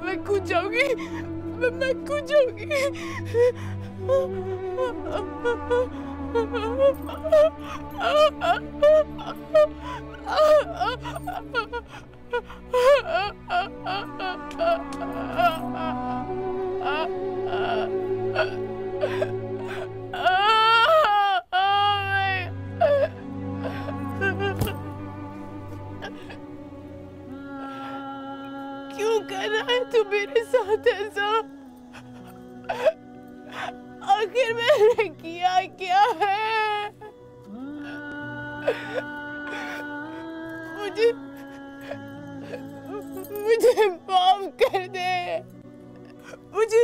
मैं कूद जाऊंगी, मैं कूद जाऊंगी। क्यों कर रहा है तू मेरे साथ ऐसा? आखिर मैंने किया क्या है? मुझे माफ कर दे। मुझे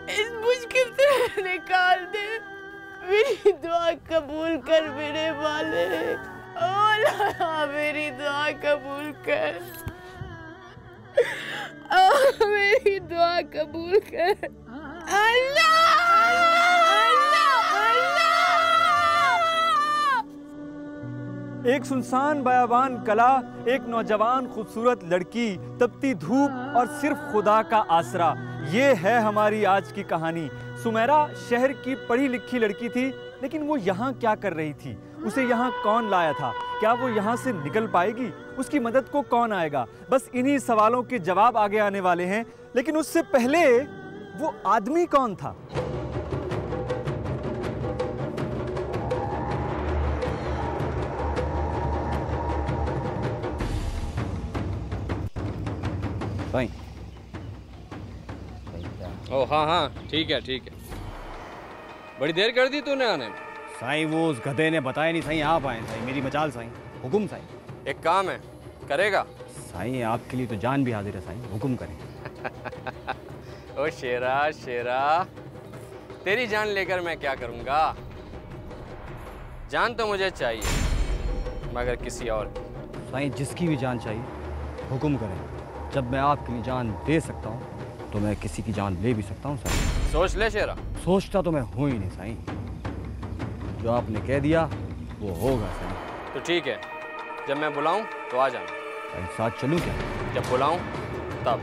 इस मुश्किल से निकाल दे। मेरी दुआ कबूल कर मेरे मालिक। ओ अल्लाह, मेरी दुआ कबूल कर। मेरी दुआ कबूल कर अल्लाह। एक सुनसान बयाबान कला, एक नौजवान खूबसूरत लड़की, तपती धूप और सिर्फ खुदा का आसरा, ये है हमारी आज की कहानी। सुमेरा शहर की पढ़ी लिखी लड़की थी, लेकिन वो यहाँ क्या कर रही थी? उसे यहाँ कौन लाया था? क्या वो यहाँ से निकल पाएगी? उसकी मदद को कौन आएगा? बस इन्हीं सवालों के जवाब आगे आने वाले हैं। लेकिन उससे पहले वो आदमी कौन था? भाई। ओ हाँ, ठीक है। बड़ी देर कर दी तूने आने में। साईं वो उस गधे ने बताया नहीं साईं, आप आए साईं। मेरी मचाल साईं, हुकुम साईं। एक काम है, करेगा? साईं आपके लिए तो जान भी हाजिर है साईं, हुकुम करें। ओ शेरा, तेरी जान लेकर मैं क्या करूँगा? जान तो मुझे चाहिए, मगर किसी और की। साईं जिसकी भी जान चाहिए हुकुम करें। जब मैं आपके लिए जान दे सकता हूँ तो मैं किसी की जान ले भी सकता हूँ साईं। सोच ले शेरा। सोचता तो मैं हूँ ही नहीं साईं, जो आपने कह दिया वो होगा साईं। तो ठीक है, जब मैं बुलाऊं तो आ जाना। साईं साथ चलूं क्या? जब बुलाऊं तब।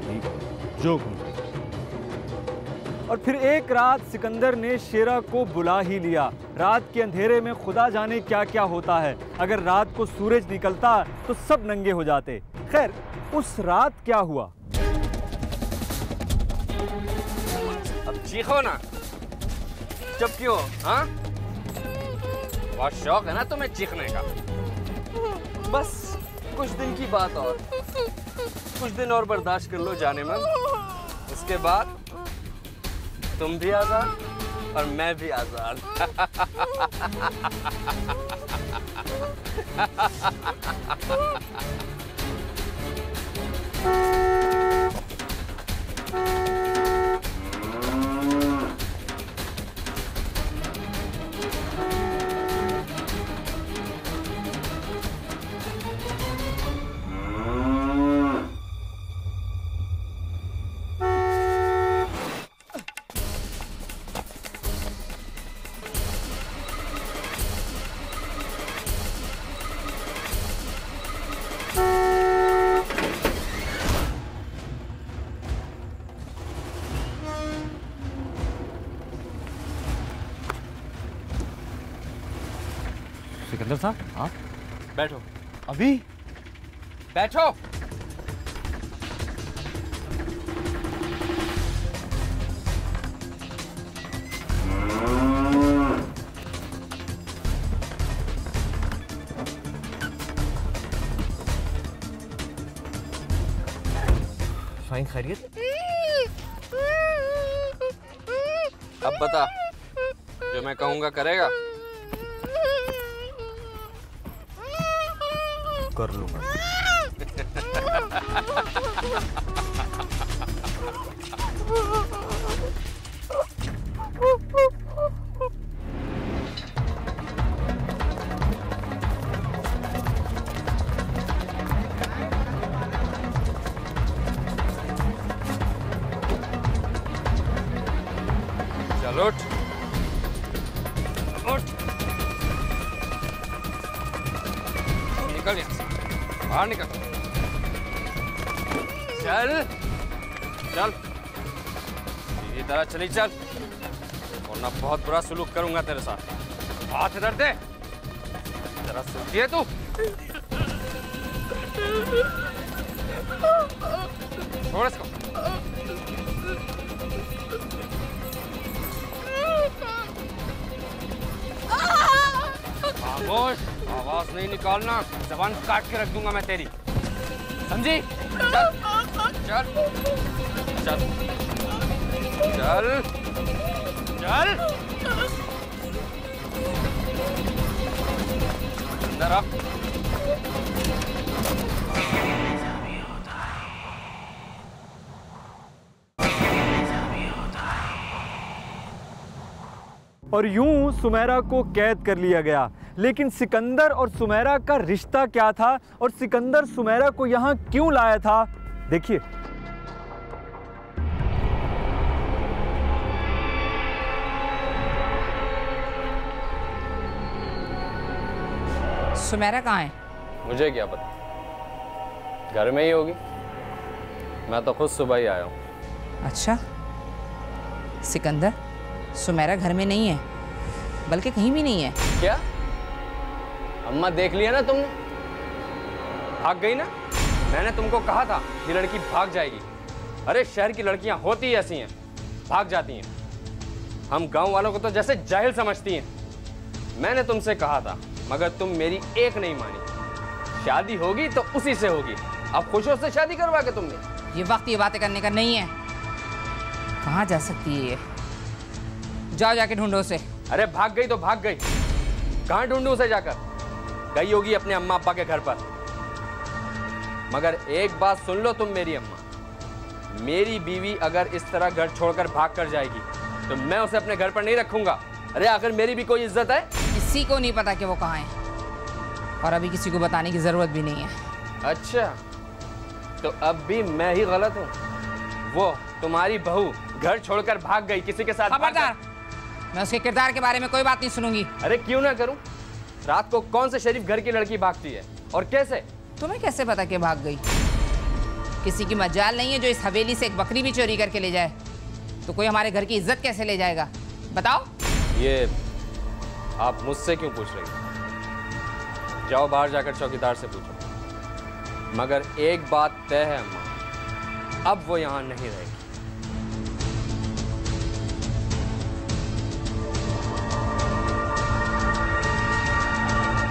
ठीक, जो और फिर एक रात सिकंदर ने शेरा को बुला ही लिया। रात के अंधेरे में खुदा जाने क्या क्या होता है। अगर रात को सूरज निकलता तो सब नंगे हो जाते। खैर, उस रात क्या हुआ? अब चीखो ना, चुप क्यों? हाँ, बहुत शौक है ना तुम्हें चीखने का। बस कुछ दिन की बात और, कुछ दिन और बर्दाश्त कर लो जाने मन। उसके बाद तुम भी आजाद और मैं भी आजाद। सिकंदर साहब आप बैठो। अभी? बैठो। साईं खैरियत? अब बता, जो मैं कहूँगा करेगा? कर लूंगा। चलो उठ। निकल यहाँ से, बाहर निकल। चल चल, सीधी तरह चली चल, वरना बहुत बुरा सलूक करूंगा तेरे साथ। हाथ इधर दे, जरा सुनती है तू? छोड़ इसको। खामोश, आवाज नहीं निकालना, जबान काट के रख दूंगा मैं तेरी, समझी? चल चल चल चल चल, अंदर आ। और यूं सुमेरा को कैद कर लिया गया। लेकिन सिकंदर और सुमेरा का रिश्ता क्या था और सिकंदर सुमेरा को यहां क्यों लाया था, देखिए। सुमेरा कहाँ है? मुझे क्या पता, घर में ही होगी। मैं तो खुद सुबह ही आया हूँ। अच्छा, सिकंदर, सुमेरा घर में नहीं है, बल्कि कहीं भी नहीं है। क्या? अम्मा देख लिया ना तुमने? भाग गई ना? मैंने तुमको कहा था ये लड़की भाग जाएगी। अरे शहर की लड़कियां होती ही ऐसी हैं, भाग जाती हैं। हम गांव वालों को तो जैसे जाहिल समझती हैं। मैंने तुमसे कहा था, मगर तुम मेरी एक नहीं मानी। शादी होगी तो उसी से होगी। अब खुशियों से शादी करवा के तुमने। ये वक्त ये बातें करने का नहीं है। कहाँ जा सकती है ये? जाओ जाके ढूंढो उसे। अरे भाग गई तो भाग गई, कहाँ ढूंढूं उसे जाकर? गई होगी अपने अम्मा अब्बा के घर पर। मगर एक बात सुन लो तुम मेरी अम्मा, मेरी बीवी अगर इस तरह घर छोड़कर भाग कर जाएगी तो मैं उसे अपने घर पर नहीं रखूंगा। अरे आखिर मेरी भी कोई इज्जत है। किसी को नहीं पता कि वो कहाँ है, और अभी किसी को बताने की जरूरत भी नहीं है। अच्छा, तो अब भी मैं ही गलत हूँ? वो तुम्हारी बहू घर छोड़कर भाग गई किसी के साथ। खबरदार, मैं उसके किरदार के बारे में कोई बात नहीं सुनूंगी। अरे क्यों ना करूं? रात को कौन से शरीफ घर की लड़की भागती है और कैसे? तुम्हें कैसे पता कि भाग गई? किसी की मजाल नहीं है जो इस हवेली से एक बकरी भी चोरी करके ले जाए, तो कोई हमारे घर की इज्जत कैसे ले जाएगा? बताओ। ये आप मुझसे क्यों पूछ रही हो? जाओ बाहर जाकर चौकीदार से पूछो। मगर एक बात तय है अम्मा, अब वो यहाँ नहीं रहेगी।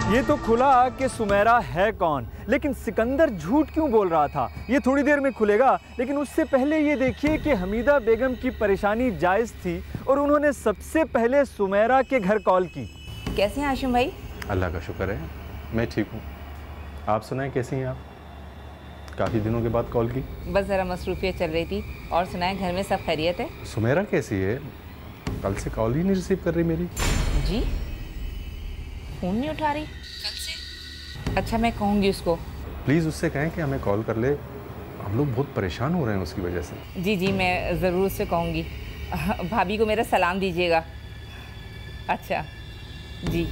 ये तो खुला कि सुमेरा है कौन, लेकिन सिकंदर झूठ क्यों बोल रहा था, ये थोड़ी देर में खुलेगा। लेकिन उससे पहले ये देखिए कि हमीदा बेगम की परेशानी जायज़ थी और उन्होंने सबसे पहले सुमेरा के घर कॉल की। कैसे हैं हाशिम भाई? अल्लाह का शुक्र है, मैं ठीक हूँ। आप सुनाएं, कैसी हैं आप? काफ़ी दिनों के बाद कॉल की। बस ज़रा मसरूफियत चल रही थी। और सुनाएं, घर में सब खैरियत है? सुमेरा कैसी है? कल से कॉल ही नहीं रिसीव कर रही मेरी। जी, फ़ोन नहीं उठा रही कल से? अच्छा, मैं कहूँगी उसको। प्लीज़ उससे कहें कि हमें कॉल कर ले, हम लोग बहुत परेशान हो रहे हैं उसकी वजह से। जी जी, मैं ज़रूर उससे कहूँगी। भाभी को मेरा सलाम दीजिएगा। अच्छा जी,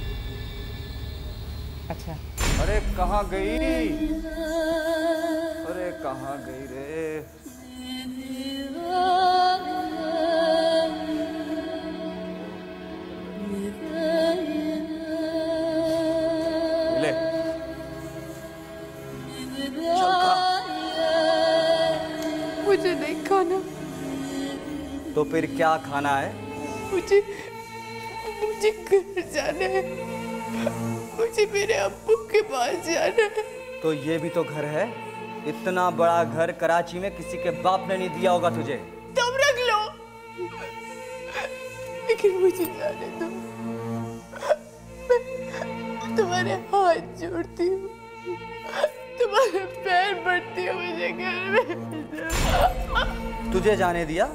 अच्छा। अरे कहाँ गई? अरे कहाँ गई रे? ले मुझे नहीं खाना। तो फिर क्या खाना है? मुझे घर जाना है, मुझे मेरे अब्बू के पास जाना है। तो ये भी तो घर है। इतना बड़ा घर कराची में किसी के बाप ने नहीं दिया होगा तुझे। तुम रख लो, लेकिन मुझे जाने दो। मैं तुम्हारे हाथ जोड़ती हूँ, तुम्हारे पैर पड़ती हूँ, मुझे घर में। तुझे जाने दिया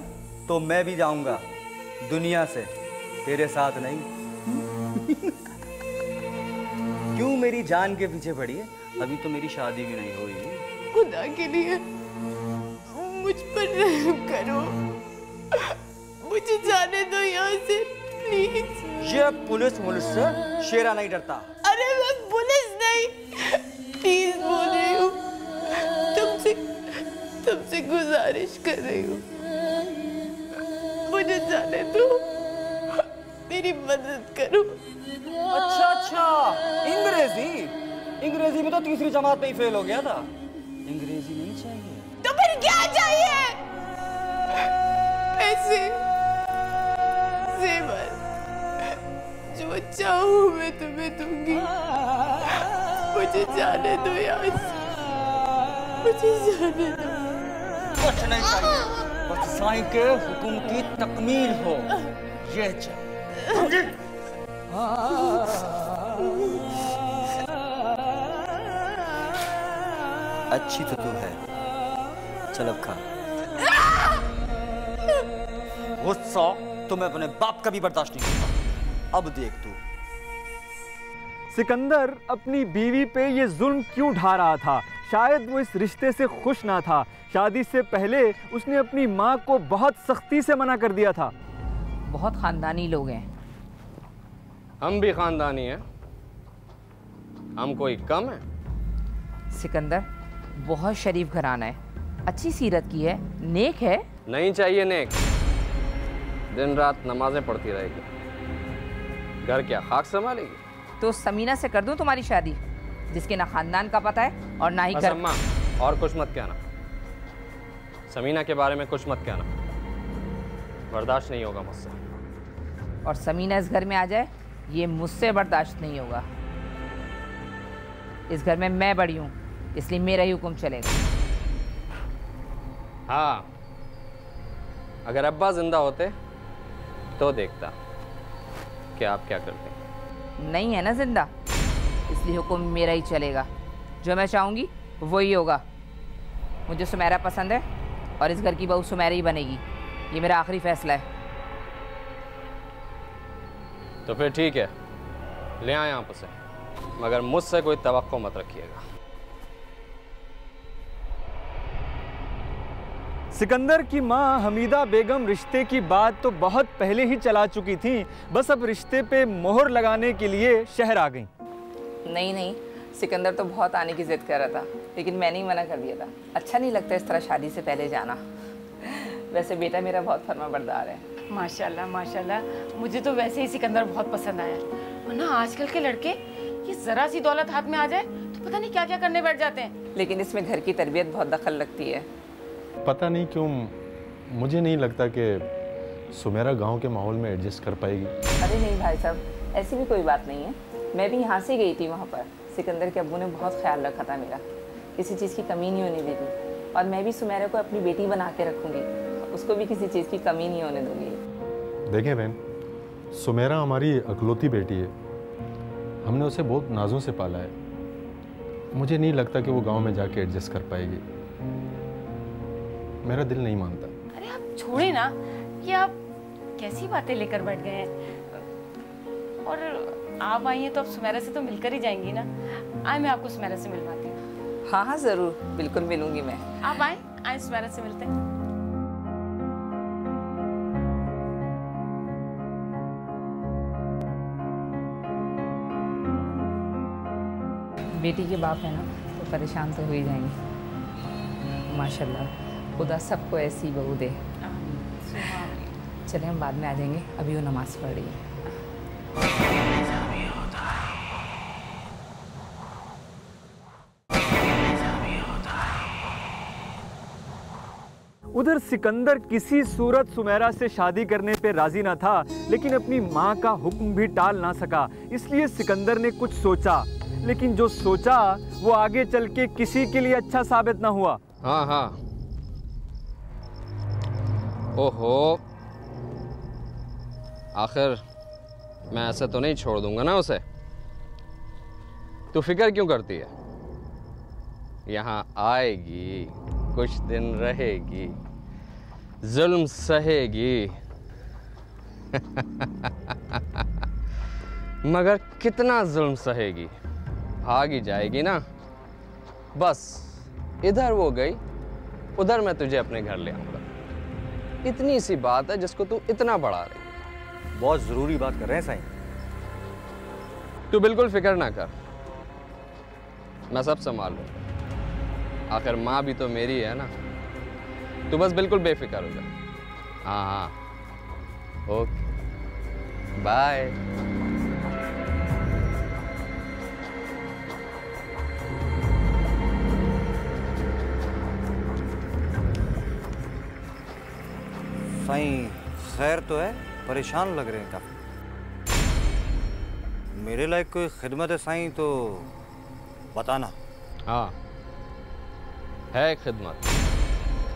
तो मैं भी जाऊंगा दुनिया से, तेरे साथ नहीं। क्यों मेरी जान के पीछे पड़ी है? अभी तो मेरी शादी भी नहीं हुई। खुदा के लिए मुझ पर रहम करो, मुझे जाने दो यहाँ से प्लीज। ये पुलिस से शेरा नहीं डरता। अरे मैं पुलिस नहीं, प्लीज बोल रही हूँ, तुमसे गुजारिश कर रही हूँ, मुझे जाने दो, मेरी मदद करो। अच्छा, अंग्रेजी में तो तीसरी जमात में ही फेल हो गया था। अंग्रेजी नहीं चाहिए तो फिर क्या चाहिए? पैसे, जेवर, जो चाहूं मैं तुम्हें दूंगी। मुझे जाने दो यहाँ से, मुझे जाने दो। कुछ नहीं चाहिए, बस साईं के हुक्म की तकमील हो, ये चाहिए। अच्छी तो तू है, चल अब खा। गुस्सा तो मैं अपने बाप का भी बर्दाश्त नहीं करता। अब देख तू। सिकंदर अपनी बीवी पे ये जुल्म क्यों ढा रहा था? शायद वो इस रिश्ते से खुश ना था। शादी से पहले उसने अपनी माँ को बहुत सख्ती से मना कर दिया था। बहुत खानदानी लोग हैं। हम भी खानदानी हैं। हम कोई कम है? सिकंदर बहुत शरीफ घराना है, अच्छी सीरत की है, नेक है। नहीं चाहिए नेक, दिन रात नमाजें पढ़ती रहेगी, घर क्या खाक संभालेगी? तो समीना से कर दूं तुम्हारी शादी, जिसके ना खानदान का पता है और ना ही घर। अम्मा, और कुछ मत कहना, समीना के बारे में कुछ मत कहना, बर्दाश्त नहीं होगा मुझसे। और समीना इस घर में आ जाए, ये मुझसे बर्दाश्त नहीं होगा। इस घर में मैं बड़ी हूँ, इसलिए मेरा ही हुक्म चलेगा। हाँ, अगर अब्बा जिंदा होते तो देखता कि आप क्या करते। नहीं है ना जिंदा, इसलिए हुक्म मेरा ही चलेगा। जो मैं चाहूँगी वही होगा। मुझे सुमेरा पसंद है और इस घर की बहू सुमेरा ही बनेगी, ये मेरा आखिरी फैसला है। तो फिर ठीक है, ले आए आप उसे, मगर मुझसे कोई तवक्को मत रखिएगा। सिकंदर की माँ हमीदा बेगम रिश्ते की बात तो बहुत पहले ही चला चुकी थी, बस अब रिश्ते पे मोहर लगाने के लिए शहर आ गई। नहीं, सिकंदर तो बहुत आने की जिद कर रहा था, लेकिन मैंने ही मना कर दिया था। अच्छा नहीं लगता इस तरह शादी से पहले जाना। वैसे बेटा मेरा बहुत फर्माबरदार है। माशाल्लाह माशाल्लाह, मुझे तो वैसे ही सिकंदर बहुत पसंद आया। वरना आजकल के लड़के ये जरा सी दौलत हाथ में आ जाए तो पता नहीं क्या क्या करने बैठ जाते हैं। लेकिन इसमें घर की तरबियत बहुत दखल लगती है। पता नहीं क्यों मुझे नहीं लगता कि सुमेरा गांव के माहौल में एडजस्ट कर पाएगी। अरे नहीं भाई साहब, ऐसी भी कोई बात नहीं है। मैं भी यहाँ से गई थी वहाँ पर। सिकंदर के अब्बू ने बहुत ख्याल रखा था मेरा, किसी चीज़ की कमी नहीं होने दी थी। और मैं भी सुमेरा को अपनी बेटी बना के रखूँगी, उसको भी किसी चीज़ की कमी नहीं होने दूँगी। देखें बहन, सुमेरा हमारी अकलौती बेटी है, हमने उसे बहुत नाजों से पाला है। मुझे नहीं लगता कि वो गांव में जाके एडजस्ट कर पाएगी। मेरा दिल नहीं मानता। अरे आप छोड़े ना, ये आप कैसी बातें लेकर बैठ गए हैं। और आप आई हैं तो अब सुमेरा से तो मिलकर ही जाएंगी ना। आए, मैं आपको सुमेरा से मिलवाती हूँ। हाँ ज़रूर, बिल्कुल मिलूँगी मैं। आप आए सुमेरा से मिलते हैं। बेटी के बाप है ना, तो परेशान तो हो ही जाएंगे। माशाल्लाह, खुदा सबको ऐसी बहू दे। चले हम बाद में आ जाएंगे, अभी वो नमाज पढ़ रही है। उधर सिकंदर किसी सूरत सुमेरा से शादी करने पे राजी ना था, लेकिन अपनी माँ का हुक्म भी टाल ना सका। इसलिए सिकंदर ने कुछ सोचा, लेकिन जो सोचा वो आगे चल के किसी के लिए अच्छा साबित ना हुआ। हाँ, ओहो, आखिर मैं ऐसे तो नहीं छोड़ दूंगा ना उसे। तू फिक्र क्यों करती है? यहाँ आएगी, कुछ दिन रहेगी, जुल्म सहेगी। मगर कितना जुल्म सहेगी, भाग ही जाएगी ना। बस इधर वो गई, उधर मैं तुझे अपने घर ले आऊंगा। इतनी सी बात है जिसको तू इतना बढ़ा रही है। बहुत ज़रूरी बात कर रहे हैं साईं। तू बिल्कुल फिक्र ना कर, मैं सब संभाल लूँ। आखिर माँ भी तो मेरी है ना। तू बस बिल्कुल बेफिक्र हो जा। हाँ हाँ, ओके, बाय। साईं खैर तो है, परेशान लग रहे हैं काफी। मेरे लायक कोई खिदमत है साईं तो बताना। हाँ है खिदमत,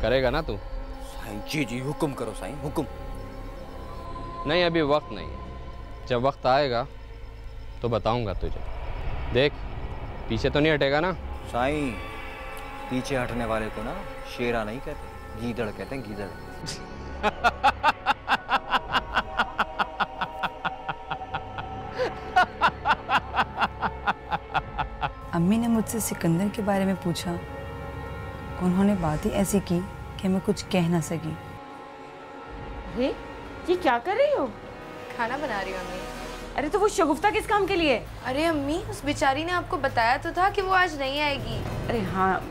करेगा ना तू? साईं जी जी हुक्म करो साईं, हुक्म। नहीं अभी वक्त नहीं है, जब वक्त आएगा तो बताऊंगा तुझे। देख पीछे तो नहीं हटेगा ना? साईं पीछे हटने वाले को ना शेरा नहीं कहते, गीदड़ कहते हैं, गीदड़। अम्मी ने मुझसे सिकंदर के बारे में पूछा। उन्होंने बात ही ऐसी की कि मैं कुछ कह ना सकी। अरे ये क्या कर रही हो? खाना बना रही हूँ अम्मी। अरे तो वो शगुफ्ता किस काम के लिए? अरे अम्मी उस बेचारी ने आपको बताया तो था कि वो आज नहीं आएगी। अरे हाँ,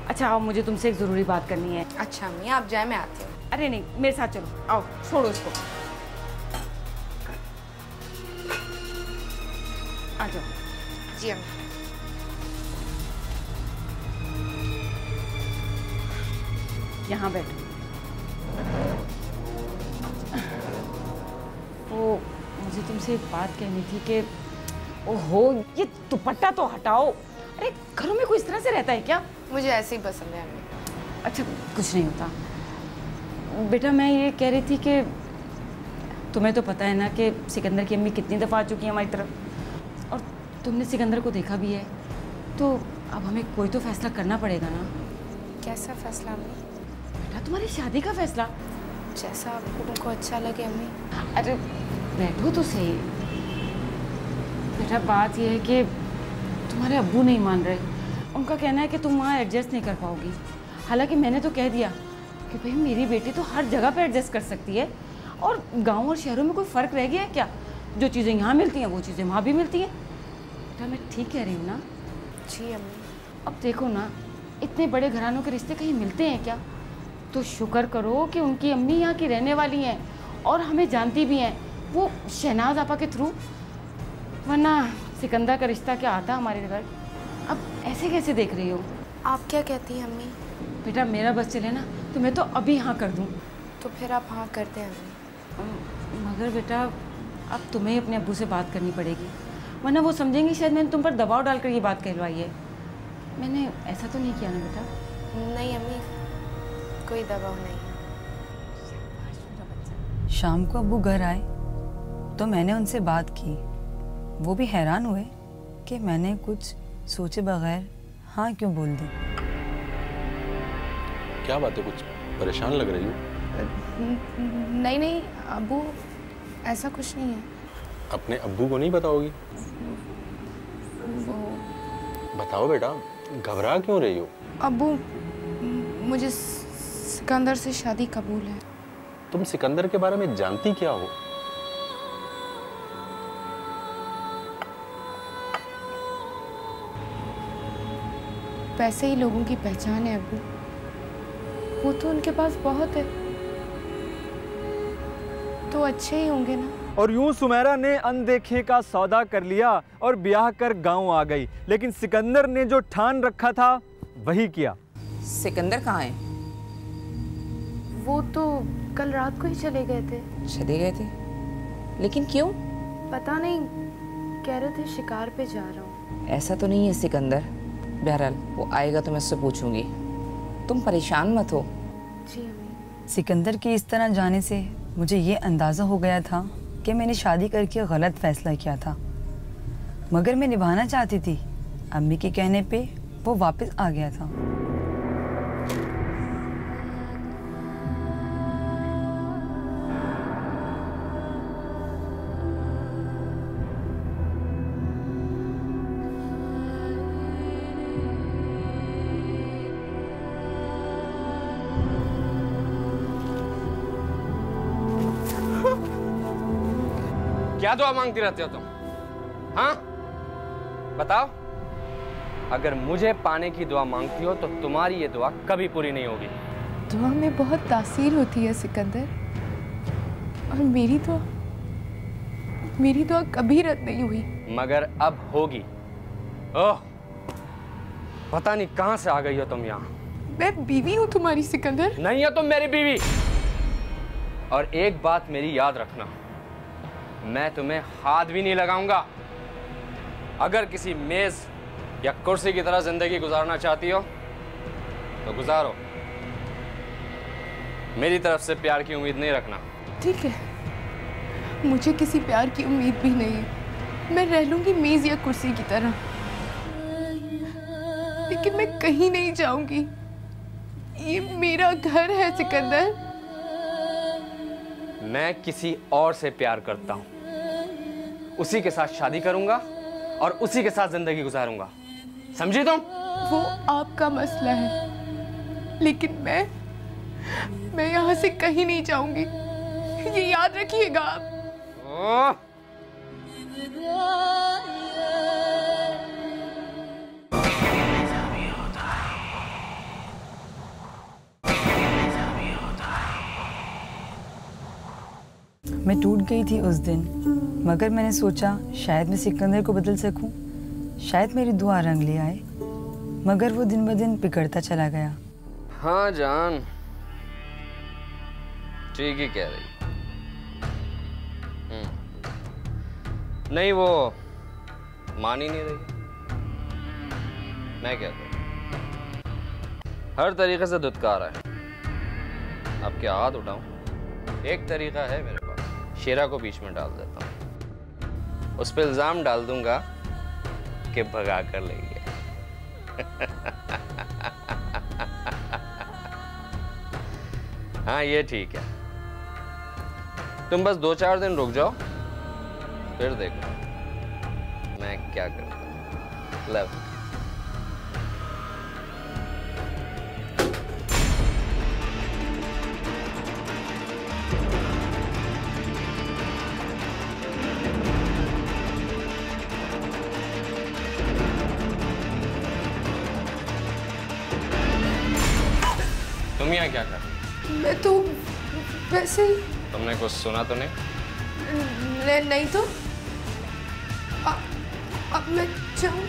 अच्छा आओ, मुझे तुमसे एक ज़रूरी बात करनी है। अच्छा अम्मी आप जाए, मैं आती हूँ। अरे नहीं, मेरे साथ चलो, आओ, छोड़ो इसको, आ जाओ। जी अम्मी। यहाँ बैठो। वो मुझे तुमसे एक बात कहनी थी कि ओहो ये दुपट्टा तो हटाओ। अरे घरों में कोई इस तरह से रहता है क्या? मुझे ऐसे ही पसंद है अम्मी। अच्छा कुछ नहीं होता बेटा। मैं ये कह रही थी कि तुम्हें तो पता है ना कि सिकंदर की अम्मी कितनी दफ़ा आ चुकी है हमारी तरफ, और तुमने सिकंदर को देखा भी है, तो अब हमें कोई तो फैसला करना पड़ेगा ना। कैसा फैसला अम्मी? बेटा तुम्हारी शादी का फैसला। जैसा आपको अच्छा लगे अम्मी। अरे बैठो तो सही। बेटा बात यह है कि तुम्हारे अब्बू नहीं मान रहे। उनका कहना है कि तुम वहाँ एडजस्ट नहीं कर पाओगी। हालांकि मैंने तो कह दिया कि भाई मेरी बेटी तो हर जगह पे एडजस्ट कर सकती है, और गांव और शहरों में कोई फ़र्क रह गया है क्या? जो चीज़ें यहाँ मिलती हैं वो चीज़ें वहाँ भी मिलती हैं। बेटा मैं ठीक कह रही हूँ ना? जी अम्मी। अब देखो ना, इतने बड़े घरानों के रिश्ते कहीं मिलते हैं क्या? तो शुक्र करो कि उनकी अम्मी यहाँ की रहने वाली हैं और हमें जानती भी हैं, वो शहनाज आपा के थ्रू। वरना सिकंदर का रिश्ता क्या आता हमारे घर? अब ऐसे कैसे देख रही हो? आप क्या कहती हैं अम्मी? बेटा मेरा बस चले ना तो मैं तो अभी हाँ कर दूँ। तो फिर आप हाँ करते हैं अम्मी। मगर बेटा अब तुम्हें अपने अब्बू से बात करनी पड़ेगी, वरना वो समझेंगी शायद मैंने तुम पर दबाव डालकर ये बात कहलवाई है। मैंने ऐसा तो नहीं किया ना बेटा? नहीं अम्मी, कोई दबाव नहीं। शाम को अब्बू घर आए तो मैंने उनसे बात की। वो भी हैरान हुए कि मैंने कुछ सोचे बगैर हाँ क्यों बोल दी। क्या बात है, कुछ परेशान लग रही हो? नहीं नहीं अब्बू, ऐसा कुछ नहीं है। अपने अब्बू को नहीं बताओगी? बताओ बेटा, घबरा क्यों रही हो? अब्बू मुझे सिकंदर से शादी कबूल है। तुम सिकंदर के बारे में जानती क्या हो? पैसे ही लोगों की पहचान है अब्बू, वो तो उनके पास बहुत है, तो अच्छे ही होंगे ना। और यूं सुमेरा ने अनदेखे का सौदा कर लिया और ब्याह कर गांव आ गई। लेकिन सिकंदर ने जो ठान रखा था वही किया। सिकंदर कहाँ है? वो तो कल रात को ही चले गए थे। चले गए थे? लेकिन क्यों? पता नहीं, कह रहे थे शिकार पे जा रहा हूँ। ऐसा तो नहीं है सिकंदर। बहरहाल वो आएगा तो मैं उससे पूछूंगी। तुम परेशान मत हो। जी अम्मी। सिकंदर के इस तरह जाने से मुझे ये अंदाज़ा हो गया था कि मैंने शादी करके गलत फैसला किया था, मगर मैं निभाना चाहती थी। अम्मी के कहने पे वो वापस आ गया था। क्या दुआ मांगती रहती हो तुम? हाँ बताओ। अगर मुझे पाने की दुआ मांगती हो तो तुम्हारी ये दुआ कभी पूरी नहीं होगी। दुआ में बहुत तासीर होती है सिकंदर, और मेरी दुआ कभी रद्द नहीं हुई। मगर अब होगी। ओह, पता नहीं कहां से आ गई हो तुम यहाँ। मैं बीवी हूँ तुम्हारी सिकंदर। नहीं है तुम मेरी बीवी। और एक बात मेरी याद रखना, मैं तुम्हें हाथ भी नहीं लगाऊंगा। अगर किसी मेज या कुर्सी की तरह जिंदगी गुजारना चाहती हो तो गुजारो, मेरी तरफ से प्यार की उम्मीद नहीं रखना। ठीक है, मुझे किसी प्यार की उम्मीद भी नहीं है। मैं रह लूंगी मेज या कुर्सी की तरह, लेकिन मैं कहीं नहीं जाऊंगी। ये मेरा घर है सिकंदर। मैं किसी और से प्यार करता हूं, उसी के साथ शादी करूंगा और उसी के साथ जिंदगी गुजारूंगा, समझी तुम? वो आपका मसला है, लेकिन मैं यहाँ से कहीं नहीं जाऊंगी, ये याद रखिएगा आप। मैं टूट गई थी उस दिन, मगर मैंने सोचा शायद मैं सिकंदर को बदल सकूं, शायद मेरी दुआ रंग ले आए, मगर वो दिन ब दिन बिगड़ता चला गया। हाँ जान, ठीक ही कह रही। नहीं, वो मान ही नहीं रही। मैं क्या करूं, हर तरीके से धुतकार है। अब क्या हाथ उठाऊं? एक तरीका है मेरे पास, शेरा को बीच में डाल देता हूं, उस पर इल्जाम डाल दूंगा कि भगा कर ले गया। हाँ ये ठीक है, तुम बस 2-4 दिन रुक जाओ, फिर देखो मैं क्या करता हूं। लव। तुम यहाँ क्या कर? मैं तो वैसे ही। तुमने कुछ सुना तो नहीं? नहीं तो। अब मैं जाऊं?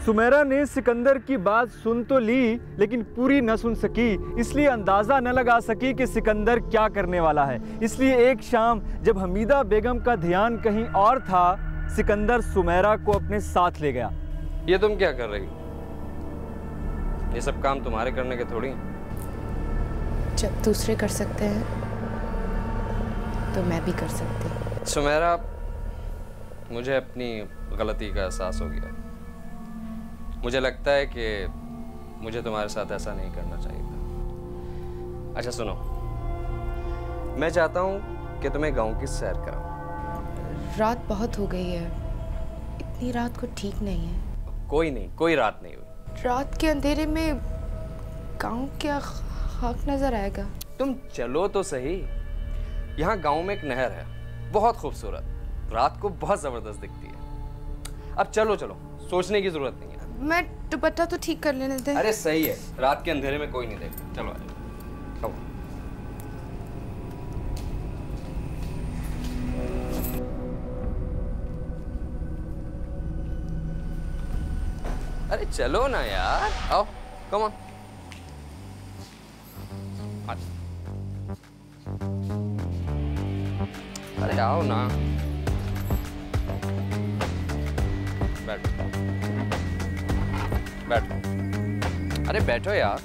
सुमेरा ने सिकंदर की बात सुन तो ली, लेकिन पूरी न सुन सकी, इसलिए अंदाज़ा न लगा सकी कि सिकंदर क्या करने वाला है। इसलिए एक शाम जब हमीदा बेगम का ध्यान कहीं और था, सिकंदर सुमेरा को अपने साथ ले गया। ये तुम क्या कर रही हो? ये सब काम तुम्हारे करने के थोड़ी हैं। जब दूसरे कर सकते हैं तो मैं भी कर सकती हूँ। सुमेरा, मुझे अपनी गलती का एहसास हो गया। मुझे लगता है कि मुझे तुम्हारे साथ ऐसा नहीं करना चाहिए था। अच्छा सुनो, मैं चाहता हूँ कि तुम्हें गांव की सैर कराऊं। रात बहुत हो गई है, इतनी रात को ठीक नहीं है। कोई नहीं, कोई रात नहीं हुई। रात के अंधेरे में गांव क्या खाक नजर आएगा। तुम चलो तो सही। यहाँ गांव में एक नहर है, बहुत खूबसूरत, रात को बहुत जबरदस्त दिखती है। अब चलो चलो, सोचने की जरूरत नहीं है। मैं दुपट्टा तो ठीक कर लेने दे। अरे सही है, रात के अंधेरे में कोई नहीं देखता। चलो आओ। अरे चलो ना यार, आओ, कम ऑन। अरे आओ ना, बैठो बैठो। अरे बैठो यार।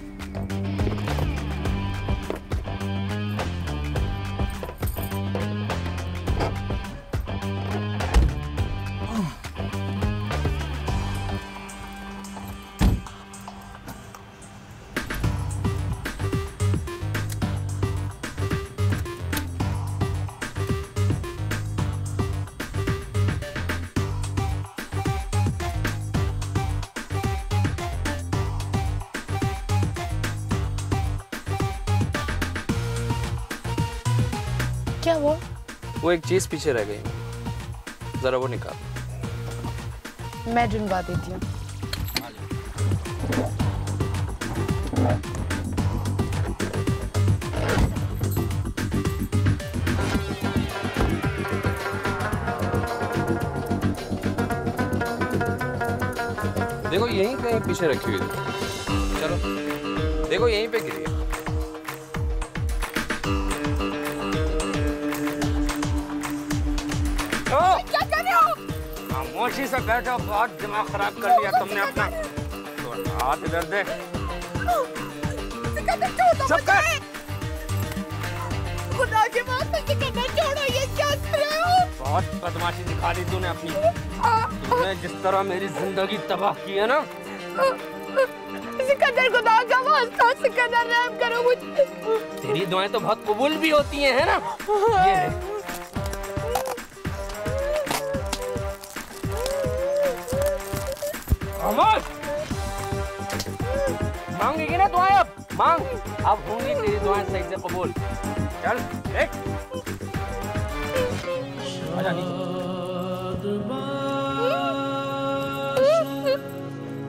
क्या हुआ? वो एक चीज पीछे रह गई, जरा वो निकाल। मैं ढूंढवा देती हूँ। देखो यहीं कहीं पीछे रखी हुई थी। चलो देखो यहीं पे गिरी है। क्या कर रहे हो? खामोशी से बैठो, बहुत दिमाग खराब कर लिया तुमने अपना। तो हाथ इधर दे। चुप कर। खुदा के वास्ते सिकंदर छोड़ो, ये क्या कर रहे हो? बहुत बदमाशी दिखा दी तूने अपनी। तूने जिस तरह मेरी जिंदगी तबाह की है ना। सिकंदर, खुदा का वास्ता सिकंदर, रहम करो मुझ पे। तेरी दुआएं तो बहुत कबूल भी होती हैं, है ना? ये ले। खामोश। मांगेगी ना दुआएं? अब मांग, अब होंगी तेरी दुआएं सही से कबूल। चल देख। आजा नीचे।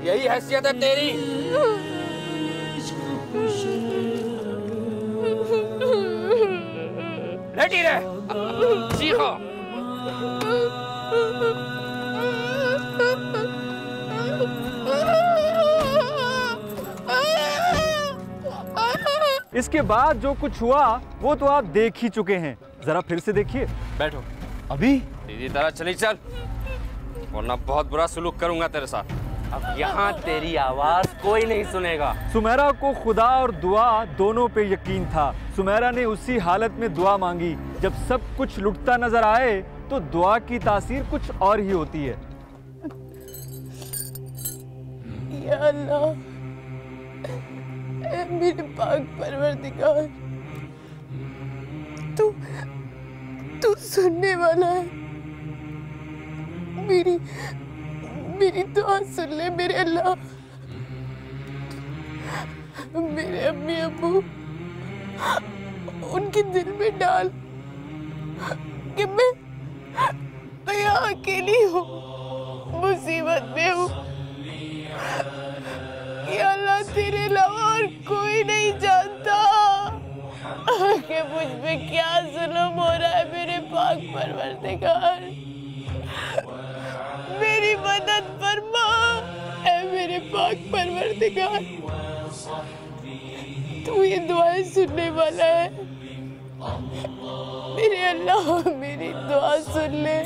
यही हैसियत है तेरी। लेटी रहे, चीखो। इसके बाद जो कुछ हुआ वो तो आप देख ही चुके हैं, जरा फिर से देखिए। बैठो। अभी दीदी तरह चली चल, वरना बहुत बुरा सलूक करूंगा तेरे साथ। अब यहाँ तेरी आवाज कोई नहीं सुनेगा। सुमेरा को खुदा और दुआ दोनों पे यकीन था। सुमेरा ने उसी हालत में दुआ मांगी। जब सब कुछ लुटता नजर आए तो दुआ की तासीर कुछ और ही होती है। या अल्लाह, ऐ मेरे पाक परवरदिगार, तू सुनने वाला है। मेरी दुआ सुन ले मेरे अल्लाह। मेरे अम्मी अब्बू, उनके दिल में डाल कि मैं यहाँ अकेली हूँ, मुसीबत में हूँ। या अल्लाह, तेरे अलावा और कोई नहीं जानता कि मुझ पे क्या जुल्म हो रहा है। मेरे पाक परवरदिगार, मेरी मदद फरमा। ऐ मेरे पाक परवरदिगार, तू ये दुआएं सुनने वाला है। मेरे अल्लाह, मेरी दुआ सुन ले।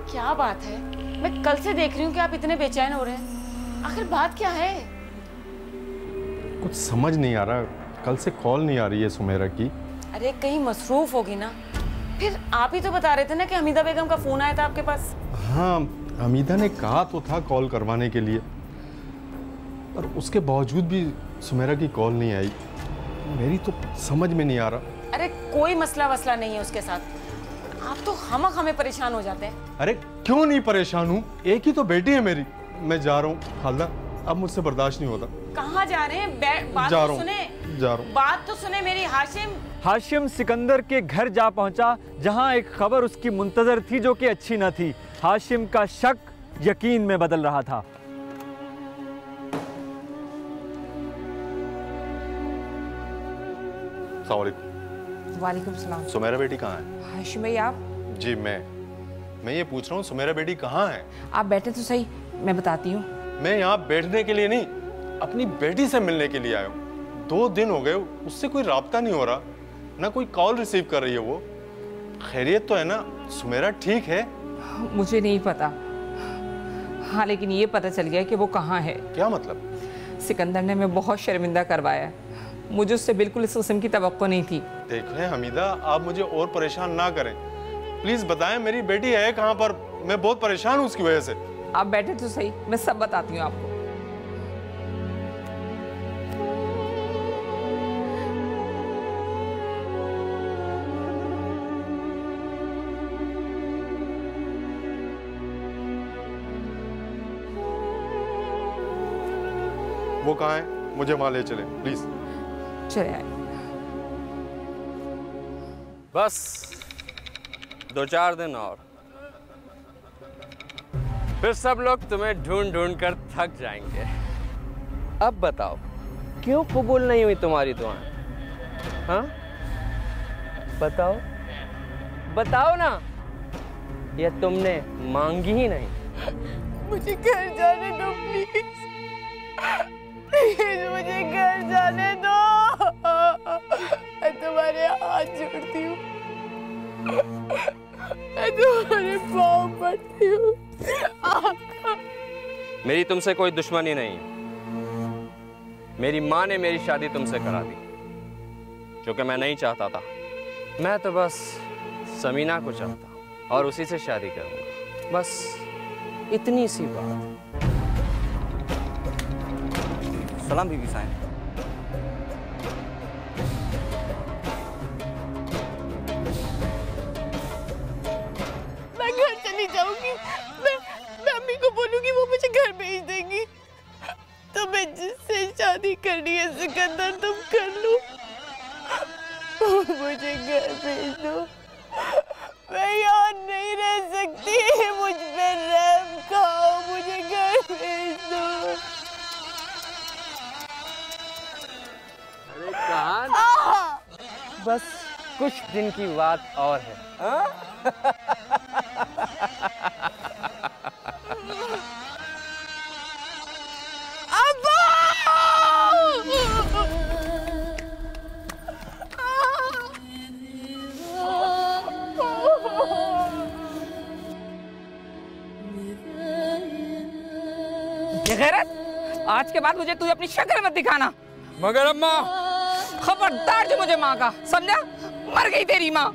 क्या बात है? मैं कल से देख रही हूँ कि आप इतने बेचैन हो रहे हैं। आखिर बात क्या है? कुछ समझ नहीं आ रहा, कल से कॉल नहीं आ रही है सुमेरा की। अरे कहीं मसरूफ होगी ना। फिर आप ही तो बता रहे थे ना कि हमीदा बेगम का फोन आया था आपके पास। हाँ, हमीदा ने कहा तो था कॉल करवाने के लिए, पर उसके बावजूद भी सुमेरा की कॉल नहीं आई। मेरी तो समझ में नहीं आ रहा। अरे कोई मसला वसला नहीं है उसके साथ, आप तो हमें परेशान हो जाते हैं। अरे क्यों नहीं परेशान हूँ, एक ही तो बेटी है मेरी। मैं जा रहा हूँ खाला, अब मुझसे बर्दाश्त नहीं होता। कहाँ जा रहे हैं? बात जा तो रहा हूँ, सुने। जा रहा हूँ। बात तो सुने मेरी। हाशिम सिकंदर के घर जा पहुंचा, जहां एक खबर उसकी मुंतजर थी जो कि अच्छी न थी। हाशिम का शक यकीन में बदल रहा था। अस्सलाम वालेकुम। वालेकुम सलाम। सुमेरा बेटी कहाँ है? हाशिम भाई, आप? जी मैं ये पूछ रहा हूँ, सुमेरा बेटी कहाँ है? आप बैठे तो सही, मैं बताती हूँ। मैं यहाँ बैठने के लिए नहीं, अपनी बेटी से मिलने के लिए आया हूँ। 2 दिन हो गए, उससे कोई राब्ता नहीं हो रहा, ना कोई कॉल रिसीव कर रही है वो। खैरियत तो है ना? सुमेरा ठीक है? मुझे नहीं पता। हाँ, लेकिन ये पता चल गया कि वो कहाँ है। क्या मतलब? सिकंदर ने मैं बहुत शर्मिंदा करवाया। मुझे उससे बिल्कुल इस किस्म की तवक्को नहीं थी। देखो हमीदा, आप मुझे और परेशान ना करें, प्लीज बताएं मेरी बेटी है कहाँ पर। मैं बहुत परेशान हूँ उसकी वजह से। आप बैठे तो सही, मैं सब बताती हूँ आपको। वो कहाँ है, मुझे वहां ले चले प्लीज। चले आए। बस 2-4 दिन और फिर सब लोग तुम्हें ढूंढ ढूंढ कर थक जाएंगे। अब बताओ क्यों कबूल नहीं हुई तुम्हारी दुआएं? हाँ बताओ बताओ ना, या तुमने मांगी ही नहीं? मुझे घर जाने दो प्लीज, प्लीज मुझे घर जाने दो। मैं तुम्हारे हाथ जोड़ती हूँ, मैं तुम्हारे पाँव पड़ती हूँ। मेरी तुमसे कोई दुश्मनी नहीं। मेरी माँ ने मेरी शादी तुमसे करा दी, जो कि मैं नहीं चाहता था। मैं तो बस समीना को चाहता हूँ और उसी से शादी करूँगा, बस इतनी सी बात। सलाम बीबी साहब। मैं घर चली जाऊंगी, मैं अम्मी को बोलूंगी, वो मुझे घर भेज देंगी। तुम्हें जिससे शादी करनी है सिकंदर तुम कर लो, मुझे घर भेज दो। मैं यहाँ नहीं रह सकती, मुझ पे रहम खाओ, मुझे घर भेज दो। अरे कहाँ? बस कुछ दिन की बात और है। गैरत, आज के बाद मुझे तुझे अपनी शक्ल मत दिखाना। मगर अम्मा, खबरदार जो मुझे माँ का, समझा? मर गई तेरी माँ।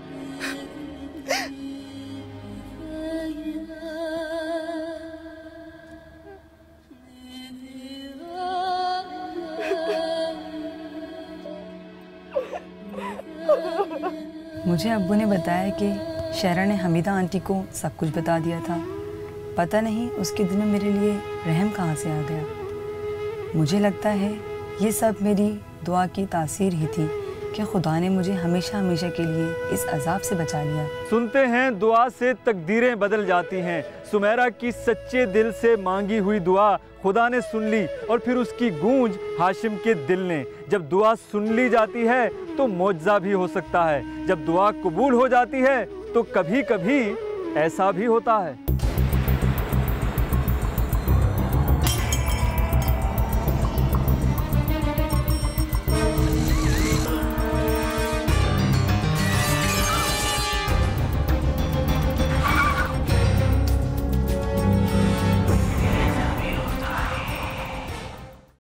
मुझे अब्बू ने बताया कि शहरा ने हमीदा आंटी को सब कुछ बता दिया था। पता नहीं उसके दिनों मेरे लिए रहम कहाँ से आ गया। मुझे लगता है ये सब मेरी दुआ की तासीर ही थी कि खुदा ने मुझे हमेशा हमेशा के लिए इस अजाब से बचा लिया। सुनते हैं दुआ से तकदीरें बदल जाती हैं। सुमेरा की सच्चे दिल से मांगी हुई दुआ खुदा ने सुन ली और फिर उसकी गूंज हाशिम के दिल ने। जब दुआ सुन ली जाती है तो मौजज़ा भी हो सकता है। जब दुआ कबूल हो जाती है तो कभी कभी ऐसा भी होता है।